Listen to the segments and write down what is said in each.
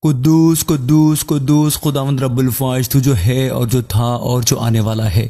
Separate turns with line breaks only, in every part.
कुद्दूस कुद्दूस कुद्दूस खुदावंद रब्बुल फ़ाइज़, तू जो है और जो था और जो आने वाला है।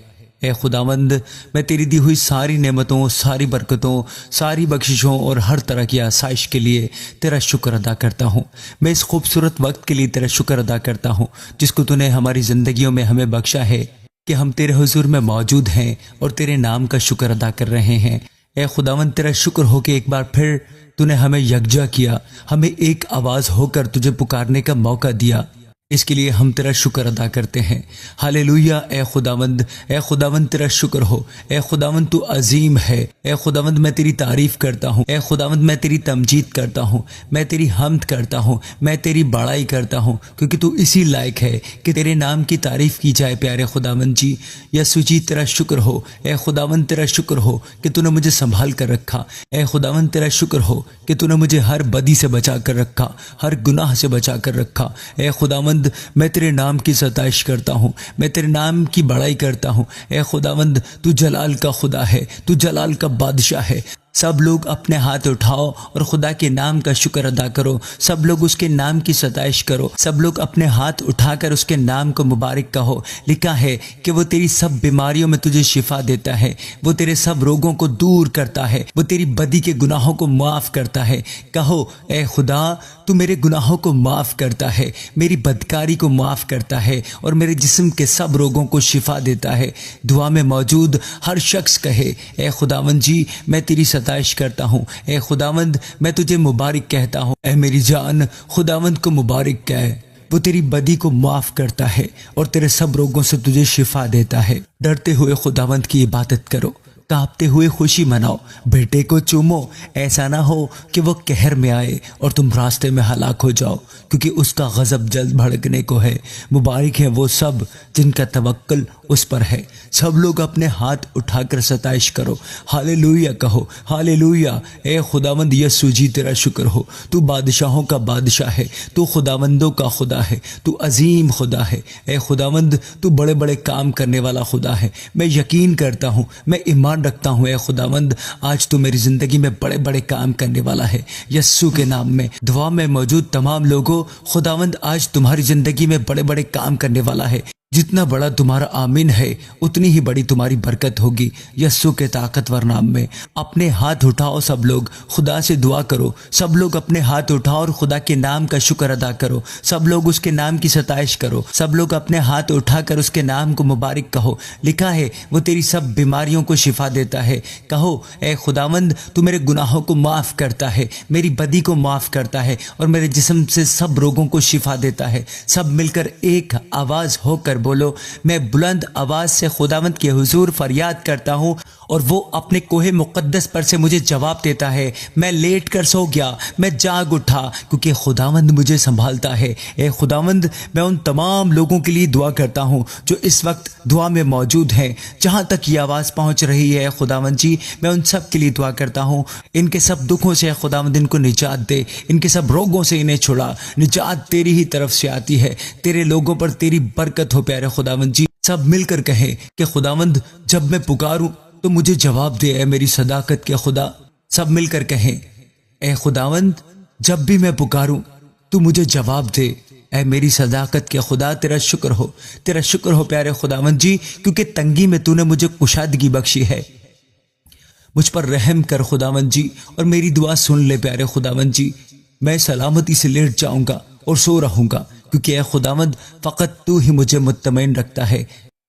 ए खुदावंद, मैं तेरी दी हुई सारी नेमतों, सारी बरकतों, सारी बख्शिशों और हर तरह की आसाइश के लिए तेरा शुक्र अदा करता हूँ। मैं इस खूबसूरत वक्त के लिए तेरा शुक्र अदा करता हूँ जिसको तूने हमारी ज़िंदगियों में हमें बख्शा है कि हम तेरे हुजूर में मौजूद हैं और तेरे नाम का शुक्र अदा कर रहे हैं। ए खुदावंद, तेरा शुक्र हो कि एक बार फिर तूने हमें यकजा किया, हमें एक आवाज़ होकर तुझे पुकारने का मौका दिया। इसके लिए हम तेरा शुक्र अदा करते हैं। हालेलुया। ए खुदावंद तेरा शुक्र हो। ए खुदावंद तू अजीम है। ए खुदावंद मैं तेरी तारीफ़ करता हूँ। ए खुदावंद मैं तेरी तमजीद करता हूँ, मैं तेरी हम्द करता हूँ, मैं तेरी बड़ाई करता हूँ, क्योंकि तू इसी लायक है कि तेरे नाम की तारीफ़ की जाए। प्यारे खुदावंद जी, यसु जी तेरा शुक्र हो। ए खुदावंद तेरा शुक्र हो कि तूने मुझे संभाल कर रखा। ए खुदावंद तेरा शुक्र हो कि तूने मुझे हर बदी से बचा कर रखा, हर गुनाह से बचा कर रखा। ए खुदावंद, मैं तेरे नाम की सताइश करता हूँ, मैं तेरे नाम की बड़ाई करता हूँ। ए खुदावंद, तू जलाल का खुदा है, तू जलाल का बादशाह है। सब लोग अपने हाथ उठाओ और खुदा के नाम का शुक्र अदा करो। सब लोग उसके नाम की सताइश करो। सब लोग अपने हाथ उठाकर उसके नाम को मुबारक कहो। लिखा है कि वो तेरी सब बीमारियों में तुझे शिफा देता है, वो तेरे सब रोगों को दूर करता है, वो तेरी बदी के गुनाहों को माफ़ करता है। कहो, ए खुदा, तू मेरे गुनाहों को माफ़ करता है, मेरी बदकारी को माफ़ करता है और मेरे जिस्म के सब रोगों को शिफा देता है। दुआ में मौजूद हर शख्स कहे, ए खुदावंद जी, मैं तेरी सताइश करता हूँ। ए खुदावंद, मैं तुझे मुबारक कहता हूँ। ए मेरी जान, खुदावंद को मुबारक कह। वो तेरी बदी को माफ़ करता है और तेरे सब रोगों से तुझे शिफा देता है। डरते हुए खुदावंद की इबादत करो, कांपते हुए खुशी मनाओ, बेटे को चूमो। ऐसा ना हो कि वो कहर में आए और तुम रास्ते में हलाक हो जाओ, क्योंकि उसका गज़ब जल्द भड़कने को है। मुबारक है वो सब जिनका तवक्कुल उस पर है। सब लोग अपने हाथ उठाकर सताइश करो, हालेलुया कहो, हालेलुया। ए खुदावंद यसु जी तेरा शुक्र हो। तू बादशाहों का बादशाह है, तू खुदावंदों का खुदा है, तू अजीम खुदा है। ए खुदावंद, तू बड़े बड़े काम करने वाला खुदा है। मैं यकीन करता हूँ, मैं ईमान रखता हूँ, ए खुदावंद, आज तू मेरी ज़िंदगी में बड़े बड़े काम करने वाला है। यस्सु के नाम में दुआ में मौजूद तमाम लोगों, खुदावंद आज तुम्हारी ज़िंदगी में बड़े बड़े काम करने वाला है। जितना बड़ा तुम्हारा आमीन है उतनी ही बड़ी तुम्हारी बरकत होगी। यस्सु के ताकतवर नाम में अपने हाथ उठाओ। सब लोग खुदा से दुआ करो। सब लोग अपने हाथ उठाओ और खुदा के नाम का शुक्र अदा करो। सब लोग उसके नाम की सताइश करो। सब लोग अपने हाथ उठाकर उसके नाम को मुबारक कहो। लिखा है वो तेरी सब बीमारियों को शिफा देता है। कहो, ए खुदावंद, तू मेरे गुनाहों को माफ़ करता है, मेरी बदी को माफ़ करता है और मेरे जिस्म से सब रोगों को शिफा देता है। सब मिलकर एक आवाज़ होकर बोलो, मैं बुलंद आवाज से खुदावंद के हुजूर फरियाद करता हूँ और वो अपने कोहे मुक़द्दस पर से मुझे जवाब देता है। मैं लेट कर सो गया, मैं जाग उठा, क्योंकि खुदावंद मुझे संभालता है। ए खुदावंद, मैं उन तमाम लोगों के लिए दुआ करता हूँ जो इस वक्त दुआ में मौजूद हैं। जहाँ तक ये आवाज़ पहुँच रही है खुदावंद जी, मैं उन सब के लिए दुआ करता हूँ। इनके सब दुखों से खुदावंद इनको निजात दे, इनके सब रोगों से इन्हें छुड़ा। निजात तेरी ही तरफ से आती है, तेरे लोगों पर तेरी बरकत हो। प्यारे खुदावंद जी, सब मिलकर कहें कि खुदावंद, जब मैं पुकारूं तो मुझे जवाब दे, ए मेरी सदाकत के खुदा। सब मिलकर कहें, ए खुदावंद, जब भी मैं पुकारूं तो मुझे जवाब दे, ए मेरी सदाकत के खुदा। तेरा शुक्र हो, तेरा शुक्र हो प्यारे खुदावंद जी, क्योंकि तंगी में तूने मुझे कुशादगी बख्शी है। मुझ पर रहम कर खुदावंद जी और मेरी दुआ सुन ले। प्यारे खुदावंद जी, मैं सलामती से लेट जाऊंगा और सो रहूंगा, क्योंकि ए खुदावंद, फ़कत तू ही मुझे मुत्तमईन रखता है।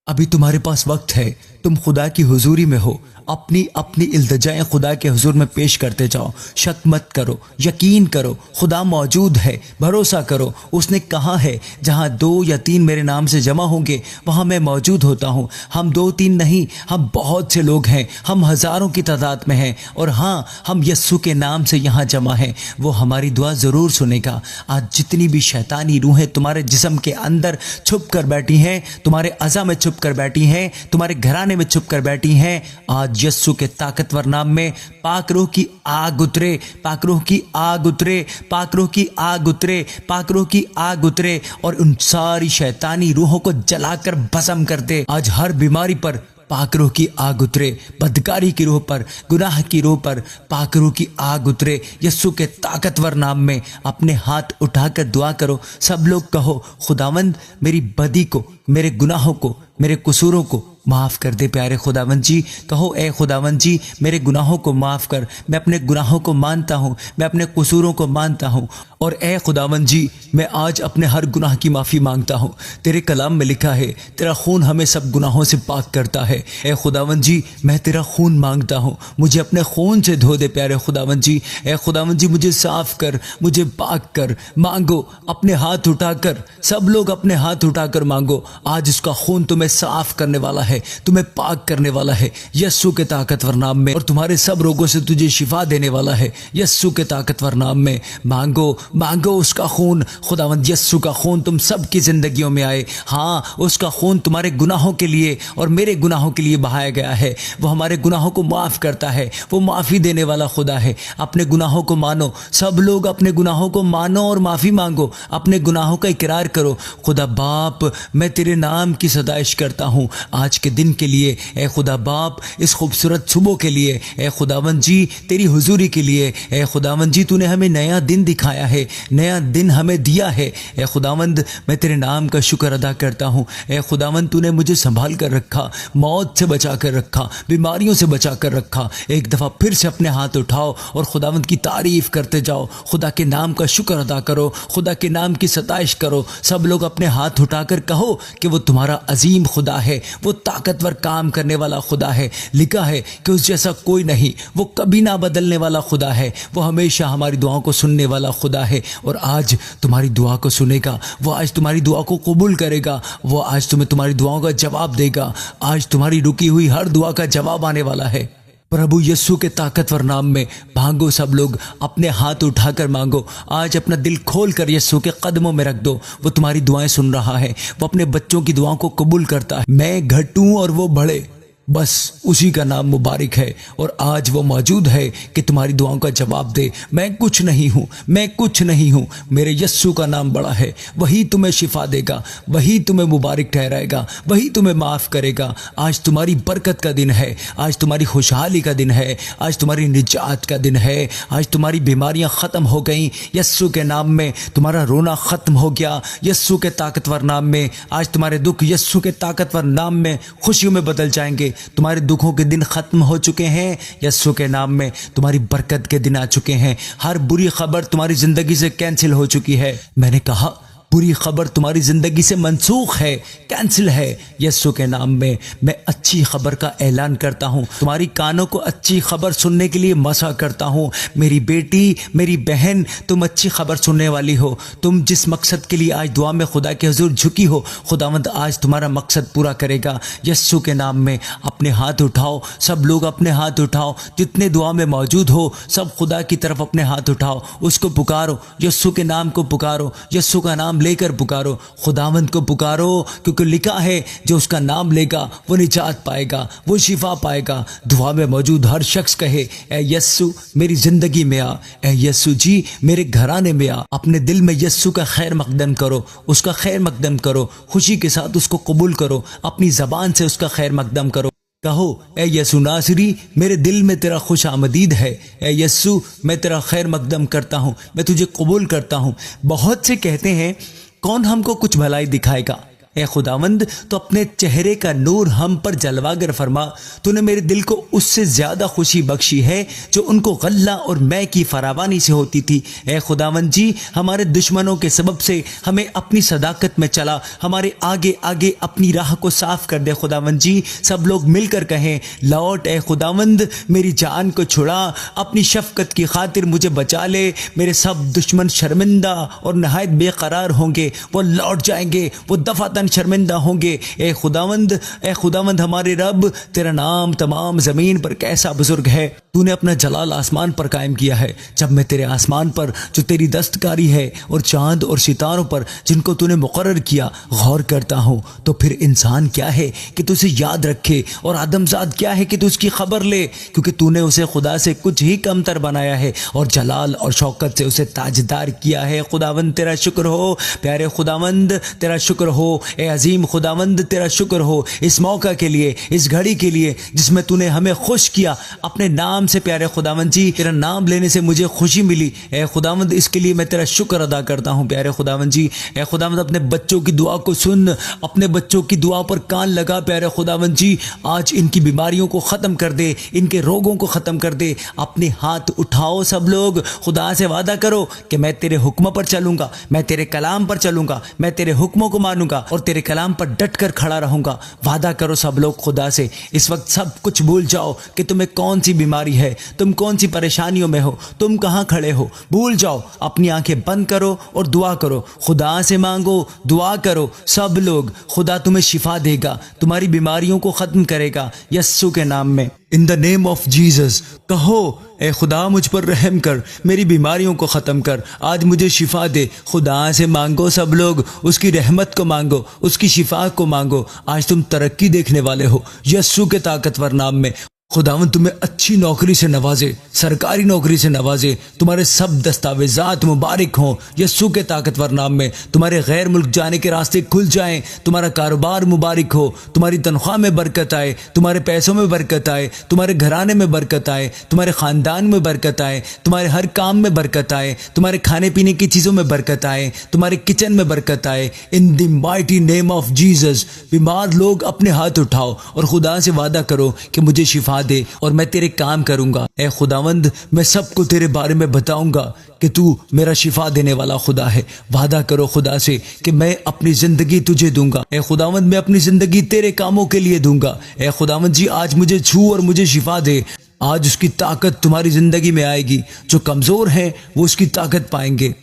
अभी तुम्हारे पास वक्त है, तुम खुदा की हुजूरी में हो। अपनी अपनी इल्तिजाएं खुदा के हुजूर में पेश करते जाओ। शक मत करो, यकीन करो, खुदा मौजूद है। भरोसा करो, उसने कहा है जहाँ 2 या 3 मेरे नाम से जमा होंगे वहाँ मैं मौजूद होता हूँ। हम 2-3 नहीं, हम बहुत से लोग हैं, हम हज़ारों की तादाद में हैं और हाँ, हम यस्सु के नाम से यहाँ जमा हैं। वो हमारी दुआ ज़रूर सुनेगा। आज जितनी भी शैतानी रूहें तुम्हारे जिस्म के अंदर छुप कर बैठी हैं, तुम्हारे अज़ा में छुप कर बैठी हैं, तुम्हारे घराने में छुप कर बैठी हैं, आज यस्सु के ताकतवर नाम में पाक रूह की आग उतरे, पाक रूह की आग उतरे, पाक रूह की आग उतरे, पाक रूह की आग उतरे और उन सारी शैतानी रूहों को जलाकर भस्म कर दे। आज हर बीमारी पर पाक रूह की आग उतरे, बदकारी की रूह पर, गुनाह की रूह पर पाक रूह की आग उतरे। यस्सु के ताकतवर नाम में अपने हाथ उठाकर दुआ करो। सब लोग कहो, खुदावंद मेरी बदी को, मेरे गुनाहों को, मेरे कसूरों को माफ़ कर दे। प्यारे खुदावंद जी कहो, ए खुदावंद जी मेरे गुनाहों को माफ़ कर। मैं अपने गुनाहों को मानता हूँ, मैं अपने कसूरों को मानता हूँ। और ए खुदावंद जी मैं आज अपने हर गुनाह की माफ़ी मांगता हूँ। तेरे कलाम में लिखा है तेरा खून हमें सब गुनाहों से पाक करता है। ए खुदावंद जी मैं तेरा खून मांगता हूँ, मुझे अपने खून से धो दे। प्यारे खुदावंद जी, ए खुदावंद जी मुझे साफ़ कर, मुझे पाक कर। मांगो अपने हाथ उठाकर, सब लोग अपने हाथ उठाकर मांगो। आज उसका खून तुम्हें साफ़ करने वाला है, तुम्हें पाक करने वाला है यस्सु के ताकतवर नाम में। और तुम्हारे सब रोगों से तुझे शिफा देने वाला है यस्सु के ताकतवर नाम में। मांगो मांगो उसका खून। खुदावंद यस्सु का खून तुम सब की जिंदगियों में आए। हाँ, उसका खून तुम्हारे गुनाहों के लिए और मेरे गुनाहों के लिए बहाया गया है। वो हमारे गुनाहों को माफ़ करता है, वो माफ़ी देने वाला खुदा है। अपने गुनाहों को मानो, सब लोग अपने गुनाहों को मानो और माफ़ी मांगो, अपने गुनाहों का इकरार करो। खुदा बाप मैं तेरे नाम की सताइश करता हूँ आज के दिन के लिए। ए खुदा बाप इस खूबसूरत सुबह के लिए, ए खुदावंद जी तेरी हुजूरी के लिए। ए खुदावंद जी तूने हमें नया दिन दिखाया है, नया दिन हमें दिया है। ए खुदावंद मैं तेरे नाम का शुक्र अदा करता हूँ। ए खुदावंद तूने मुझे संभाल कर रखा, मौत से बचा कर रखा, बीमारियों से बचा कर रखा। एक दफ़ा फिर से अपने हाथ उठाओ और खुदावंद की तारीफ़ करते जाओ। खुदा के नाम का शुक्र अदा करो, खुदा के नाम की सताइश करो। सब लोग अपने हाथ उठाकर कहो कि वो तुम्हारा अजीम खुदा है, वो ताकतवर काम करने वाला खुदा है। लिखा है कि उस जैसा कोई नहीं, वो कभी ना बदलने वाला खुदा है, वो हमेशा हमारी दुआओं को सुनने वाला खुदा है। और आज तुम्हारी दुआ को सुनेगा, वो आज तुम्हारी दुआ को कबूल करेगा, वो आज तुम्हें तुम्हारी दुआओं का जवाब देगा। आज तुम्हारी रुकी हुई हर दुआ का जवाब आने वाला है। प्रभु यस्सु के ताकतवर नाम में मांगो। सब लोग अपने हाथ उठाकर मांगो। आज अपना दिल खोल कर यस्सु के कदमों में रख दो। वो तुम्हारी दुआएं सुन रहा है, वो अपने बच्चों की दुआओं को कबूल करता है। मैं घटूं और वो बढ़े, बस उसी का नाम मुबारक है। और आज वो मौजूद है कि तुम्हारी दुआओं का जवाब दे। मैं कुछ नहीं हूँ, मैं कुछ नहीं हूँ, मेरे यस्सु का नाम बड़ा है। वही तुम्हें शिफा देगा, वही तुम्हें मुबारक ठहराएगा, वही तुम्हें माफ़ करेगा। आज तुम्हारी बरकत का दिन है, आज तुम्हारी खुशहाली का दिन है, आज तुम्हारी निजात का दिन है। आज तुम्हारी बीमारियाँ ख़त्म हो गई यस्सु के नाम में। तुम्हारा रोना ख़त्म हो गया यस्सु के ताकतवर नाम में। आज तुम्हारे दुख यस्सु के ताकतवर नाम में खुशियों में बदल जाएंगे। तुम्हारे दुखों के दिन खत्म हो चुके हैं यस्सु के नाम में। तुम्हारी बरकत के दिन आ चुके हैं। हर बुरी खबर तुम्हारी जिंदगी से कैंसिल हो चुकी है। मैंने कहा बुरी खबर तुम्हारी ज़िंदगी से मनसूख है, कैंसिल है यस्सु के नाम में। मैं अच्छी खबर का ऐलान करता हूँ, तुम्हारी कानों को अच्छी खबर सुनने के लिए मसा करता हूँ। मेरी बेटी, मेरी बहन, तुम अच्छी खबर सुनने वाली हो। तुम जिस मकसद के लिए आज दुआ में खुदा के हुजूर झुकी हो, खुदावंद आज तुम्हारा मकसद पूरा करेगा यस्सु के नाम में। अपने हाथ उठाओ, सब लोग अपने हाथ उठाओ, जितने दुआ में मौजूद हो सब खुदा की तरफ अपने हाथ उठाओ। उसको पुकारो, यस्सु के नाम को पुकारो, यस्सु का नाम लेकर पुकारो, खुदावंद को पुकारो, क्योंकि लिखा है जो उसका नाम लेगा वो निजात पाएगा, वो शिफा पाएगा। दुआ में मौजूद हर शख्स कहे, ए यस्सु मेरी जिंदगी में आ, ए यस्सु जी मेरे घराने में आ। अपने दिल में यस्सु का खैर मकदम करो, उसका खैर मकदम करो, खुशी के साथ उसको कबूल करो, अपनी ज़बान से उसका खैर मकदम करो। कहो, ए यस्सु नासरी मेरे दिल में तेरा खुश आमदीद है। ए यस्सु मैं तेरा खैर मकदम करता हूँ, मैं तुझे कबूल करता हूँ। बहुत से कहते हैं कौन हमको कुछ भलाई दिखाएगा। ए खुदावंद तो अपने चेहरे का नूर हम पर जलवागर फरमा। तूने मेरे दिल को उससे ज़्यादा खुशी बख्शी है जो उनको गल्ला और मैं की फरावानी से होती थी। ए खुदावंद जी हमारे दुश्मनों के सबब से हमें अपनी सदाकत में चला, हमारे आगे आगे अपनी राह को साफ कर दे खुदावंद जी। सब लोग मिलकर कहें, लौट ए खुदावंद मेरी जान को छुड़ा, अपनी शफकत की खातिर मुझे बचा ले। मेरे सब दुश्मन शर्मिंदा और नहायत बेकरार होंगे, वो लौट जाएंगे, वो दफातन शर्मिंदा होंगे। ए खुदावंद हमारे रब, तेरा नाम तमाम ज़मीन पर कैसा बुजुर्ग है। तूने अपना जलाल आसमान पर कायम किया है। जब मैं तेरे आसमान पर जो तेरी दस्तकारी है और चांद और सितारों पर जिनको तूने मुकर्रर किया गौर करता हूँ, तो फिर इंसान क्या है कि तू उसे याद रखे और आदमजाद क्या है कि तू उसकी खबर ले, क्योंकि तूने उसे खुदा से कुछ ही कमतर बनाया है और जलाल और शौकत से उसे ताजदार किया है। खुदावंद तेरा शुक्र हो, प्यारे खुदावंद तेरा शुक्र हो। ए अजीम खुदावंद तेरा शुक्र हो इस मौका के लिए, इस घड़ी के लिए जिसमें तूने हमें खुश किया अपने नाम से। प्यारे खुदावंद जी, तेरा नाम लेने से मुझे खुशी मिली। ए खुदावंद इसके लिए मैं तेरा शुक्र अदा करता हूँ। प्यारे खुदावंद जी, ए खुदावंद अपने बच्चों की दुआ को सुन, अपने बच्चों की दुआ पर कान लगा। प्यारे खुदावंद जी, आज इनकी बीमारियों को ख़त्म कर दे, इनके रोगों को ख़त्म कर दे। अपने हाथ उठाओ सब लोग, खुदा से वादा करो कि मैं तेरे हुक्म पर चलूँगा, मैं तेरे कलाम पर चलूँगा, मैं तेरे हुक्मों को मानूंगा और तेरे कलाम पर डट कर खड़ा रहूँगा। वादा करो सब लोग खुदा से। इस वक्त सब कुछ भूल जाओ कि तुम्हें कौन सी बीमारी है, तुम कौन सी परेशानियों में हो, तुम कहाँ खड़े हो। भूल जाओ, अपनी आंखें बंद करो और दुआ करो, खुदा से मांगो, दुआ करो सब लोग। खुदा तुम्हें शिफा देगा, तुम्हारी बीमारियों को ख़त्म करेगा यस्सु के नाम में। In the name of Jesus कहो, ए खुदा मुझ पर रहम कर, मेरी बीमारियों को ख़त्म कर, आज मुझे शिफा दे। खुदा से मांगो सब लोग, उसकी रहमत को मांगो, उसकी शिफा को मांगो। आज तुम तरक्की देखने वाले हो यस्सु के ताकतवर नाम में। खुदावन तुम्हें अच्छी नौकरी से नवाजे, सरकारी नौकरी से नवाजे, तुम्हारे सब दस्तावेजात मुबारक हों यस्सु के ताकतवर नाम में। तुम्हारे गैर मुल्क जाने के रास्ते खुल जाएं, तुम्हारा कारोबार मुबारक हो, तुम्हारी तनख्वाह में बरकत आए, तुम्हारे पैसों में बरकत आए, तुम्हारे घराने में बरकत आए, तुम्हारे ख़ानदान में बरकत आए, तुम्हारे हर काम में बरकत आए, तुम्हारे खाने पीने की चीज़ों में बरकत आए, तुम्हारे किचन में बरकत आए। In the mighty name of Jesus. बीमार लोग अपने हाथ उठाओ और खुदा से वादा करो कि मुझे शिफा दे और मैं तेरे काम करूंगा। ए खुदावंद, मैं सबको तेरे बारे में बताऊंगा कि तू मेरा शिफा देने वाला खुदा है। वादा करो खुदा से कि मैं अपनी ज़िंदगी तुझे दूंगा। ए खुदावंद, मैं अपनी ज़िंदगी तेरे कामों के लिए दूंगा। ए खुदावंद जी, आज मुझे छू और मुझे शिफा दे। आज उसकी ताकत तुम्हारी ज़िंदगी में आएगी। जो कमज़ोर हैं वो उसकी ताकत पाएंगे।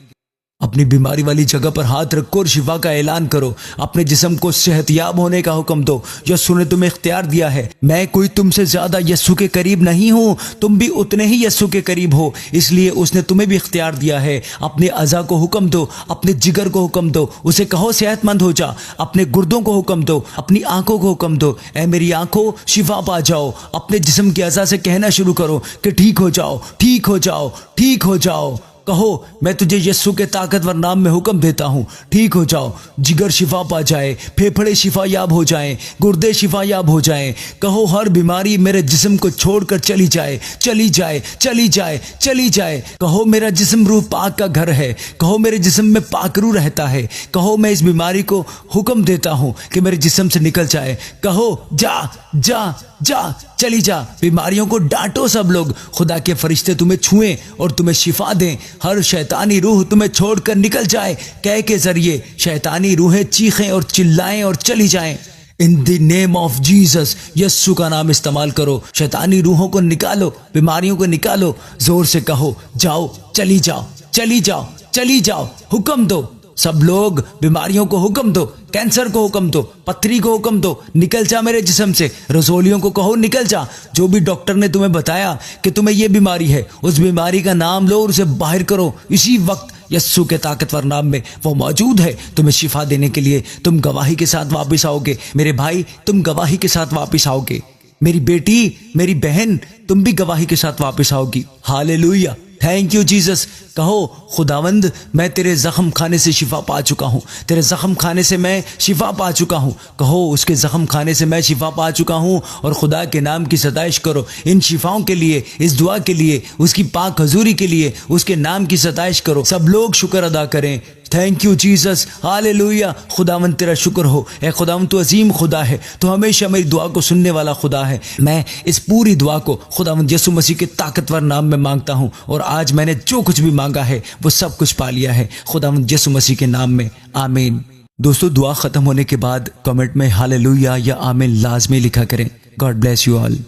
अपनी बीमारी वाली जगह पर हाथ रखो और शिफा का ऐलान करो। अपने जिस्म को सेहतयाब होने का हुक्म दो। यस्सु ने तुम्हें इख्तियार दिया है। मैं कोई तुमसे ज़्यादा यस्सु के करीब नहीं हूँ, तुम भी उतने ही यस्सु के करीब हो, इसलिए उसने तुम्हें भी इख्तियार दिया है। अपने अज़ा को हुक्म दो, अपने जिगर को हुक्म दो, उसे कहो सेहतमंद हो जा। अपने गुर्दों को हुक्म दो, अपनी आंखों को हुक्म दो, ऐ मेरी आंखों शिफा पा जाओ। अपने जिस्म के अज़ा से कहना शुरू करो कि ठीक हो जाओ, ठीक हो जाओ, ठीक हो जाओ। कहो, मैं तुझे यस्सु के ताकतवर नाम में हुक्म देता हूँ, ठीक हो जाओ। जिगर शिफा पा जाए, फेफड़े शिफा याब हो जाएं, गुर्दे शिफा याब हो जाएं। कहो, हर बीमारी मेरे जिस्म को छोड़कर चली जाए, चली जाए, चली जाए, चली जाए। कहो, मेरा जिस्म रूह पाक का घर है। कहो, मेरे जिस्म में पाक रूह रहता है। कहो, मैं इस बीमारी को हुक्म देता हूँ कि मेरे जिस्म से निकल जाए। कहो, जा जा जा, चली जा। बीमारियों को डांटो सब लोग। खुदा के फरिश्ते तुम्हें छुएं और तुम्हें शिफा दें। हर शैतानी रूह तुम्हें छोड़कर निकल जाए। कह के जरिए शैतानी रूहें चीखें और चिल्लाएं और चली जाएं। In the name of Jesus, Yesu का नाम इस्तेमाल करो। शैतानी रूहों को निकालो, बीमारियों को निकालो। जोर से कहो, जाओ, चली जाओ, चली जाओ, चली जाओ। हुक्म दो सब लोग, बीमारियों को हुक्म दो, कैंसर को हुक्म दो, पथरी को हुक्म दो, निकल जा मेरे जिस्म से। रसोलियों को कहो, निकल जा। जो भी डॉक्टर ने तुम्हें बताया कि तुम्हें ये बीमारी है, उस बीमारी का नाम लो और उसे बाहर करो। इसी वक्त यस्सु के ताकतवर नाम में वो मौजूद है तुम्हें शिफा देने के लिए। तुम गवाही के साथ वापस आओगे मेरे भाई, तुम गवाही के साथ वापस आओगे। मेरी बेटी, मेरी बहन, तुम भी गवाही के साथ वापस आओगी। Hallelujah, thank you Jesus. कहो, खुदावंद, मैं तेरे ज़ख्म खाने से शिफा पा चुका हूँ, तेरे ज़ख्म खाने से मैं शिफा पा चुका हूँ। कहो, उसके ज़ख्म खाने से मैं शिफा पा चुका हूँ। और खुदा के नाम की सताइश करो इन शिफाओं के लिए, इस दुआ के लिए, उसकी पाक हजूरी के लिए। उसके नाम की सताइश करो। सब लोग शुक्र अदा करें। Thank you Jesus, hallelujah. खुदावंद तेरा शुक्र हो। ए खुदावंद, तू अजीम खुदा है, तू हमेशा मेरी दुआ को सुनने वाला खुदा है। मैं इस पूरी दुआ को खुदावंद यीशु मसीह के ताकतवर नाम में मांगता हूँ और आज मैंने जो कुछ भी मांगा है वो सब कुछ पा लिया है खुदावंद यीशु मसीह के नाम में, आमीन। दोस्तों, दुआ खत्म होने के बाद कमेंट में हालेलुया या आमीन लाजमी लिखा करें। God bless you all.